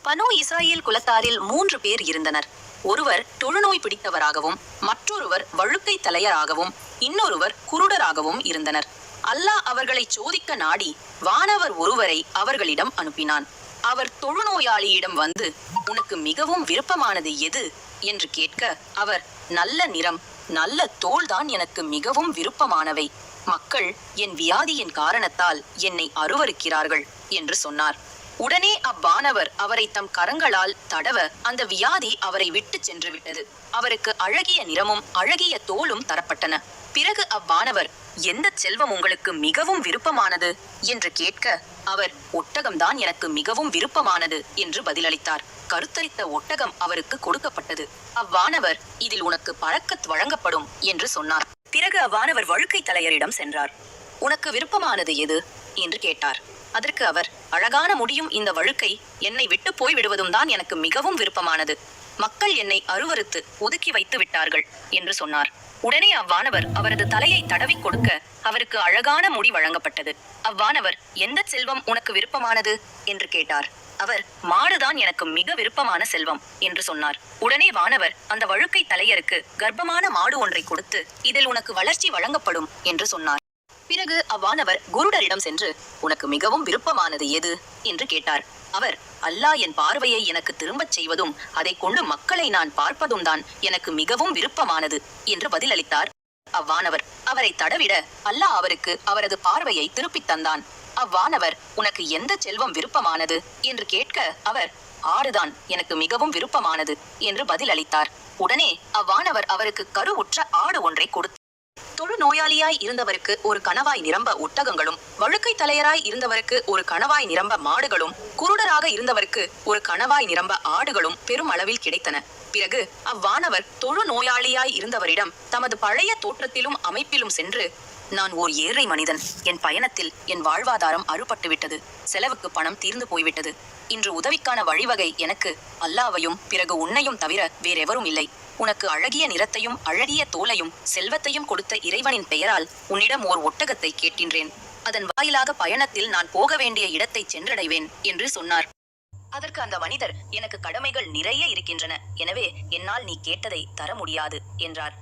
பனு இஸ்ராயேல் குலத்தாரில் 3 பேர் இருந்தனர். ஒருவர் தொழுநோய் பிடித்தவராகவும், மற்றொருவர் வழுக்கை தலையராகவும், இன்னொருவர் குருடராகவும் இருந்தனர். அல்லாஹ் அவர்களை சோதிக்க நாடி வானவர் ஒருவரை அவர்களிடம் அனுப்பினான். அவர் தொழுநோயாளியிடம் வந்து, உனக்கு மிகவும் விருப்பமானது எது என்று கேட்க, அவர், நல்ல நிறம், நல்ல தோள்தான் எனக்கு மிகவும் விருப்பமானவை. மக்கள் என் வியாதியின் காரணத்தால் என்னை அருவருக்கிறார்கள் என்று சொன்னார். உடனே அவ்வானவர் அவரை தம் கரங்களால் தடவ அந்த வியாதி அவரை விட்டு சென்று விட்டது. அவருக்கு அழகிய நிறமும் அழகிய தோலும் தரப்பட்டன. பிறகு அவ்வானவர், எந்த செல்வம் உங்களுக்கு மிகவும் விருப்பமானது என்று கேட்க, அவர், ஒட்டகம்தான் எனக்கு மிகவும் விருப்பமானது என்று பதிலளித்தார். கருத்தரித்த ஒட்டகம் அவருக்கு கொடுக்கப்பட்டது. அவ்வானவர், இதில் உனக்கு பரக்கத் வழங்கப்படும் என்று சொன்னார். பிறகு அவ்வானவர் வழுக்கை தலையரிடம் சென்றார். உனக்கு விருப்பமானது எது என்று கேட்டார். அதற்கு அவர், அழகான முடியும் இந்த வழுக்கை என்னை விட்டு போய்விடுவதும் தான் எனக்கு மிகவும் விருப்பமானது. மக்கள் என்னை அருவருத்து ஒதுக்கி வைத்து விட்டார்கள் என்று சொன்னார். உடனே அவ்வானவர் அவரது தலையை தடவி கொடுக்க அவருக்கு அழகான முடி வழங்கப்பட்டது. அவ்வானவர், எந்த செல்வம் உனக்கு விருப்பமானது என்று கேட்டார். அவர், மாடுதான் எனக்கு மிக விருப்பமான செல்வம் என்று சொன்னார். உடனே வானவர் அந்த வழுக்கை தலையருக்கு கர்ப்பமான மாடு ஒன்றை கொடுத்து, இதில் உனக்கு வளர்ச்சி வழங்கப்படும் என்று சொன்னார். பிறகு அவ்வானவர் குருடரிடம் சென்று, உனக்கு மிகவும் விருப்பமானது எது என்று கேட்டார். அவர், அல்லாஹ் என் பார்வையை எனக்கு திரும்பச் செய்வதும் அதை கொண்டு மக்களை நான் பார்ப்பதும் தான் எனக்கு மிகவும் விருப்பமானது என்று பதிலளித்தார். அவ்வானவர் அவரை தடவிட அல்லாஹ் அவருக்கு அவரது பார்வையை திருப்பித் தந்தான். அவ்வானவர், உனக்கு எந்த செல்வம் விருப்பமானது என்று கேட்க, அவர், ஆடுதான் எனக்கு மிகவும் விருப்பமானது என்று பதிலளித்தார். உடனே அவ்வானவர் அவருக்கு கருவுற்ற ஆடு ஒன்றை கொடுத்தார். தொழு நோயாளியாய் இருந்தவருக்கு ஒரு கணவாய் நிரம்ப ஒட்டகங்களும், வழுக்கை தலையராய் இருந்தவருக்கு ஒரு கணவாய் நிரம்ப மாடுகளும், குருடராக இருந்தவருக்கு ஒரு கணவாய் நிரம்ப ஆடுகளும் பெரும் அளவில் கிடைத்தன. பிறகு அவ்வானவர் தொழு நோயாளியாய் இருந்தவரிடம் தமது பழைய தோற்றத்திலும் அமைப்பிலும் சென்று, நான் ஓர் ஏழை மனிதன். என் பயணத்தில் என் வாழ்வாதாரம் அறுபட்டுவிட்டது. செலவுக்கு பணம் தீர்ந்து போய்விட்டது. இன்று உதவிக்கான வழிவகை எனக்கு அல்லாவையும் பிறகு உன்னையும் தவிர வேறெவரும் இல்லை. உனக்கு அழகிய நிறத்தையும் அழகிய தோலையும் செல்வத்தையும் கொடுத்த இறைவனின் பெயரால் உன்னிடம் ஓர் ஒட்டகத்தை கேட்கின்றேன். அதன் வாயிலாக பயணத்தில் நான் போக வேண்டிய இடத்தை சென்றடைவேன் என்று சொன்னார். அதற்கு அந்த மனிதர், எனக்கு கடமைகள் நிறைய இருக்கின்றன, எனவே என்னால் நீ கேட்டதை தர முடியாது என்றார்.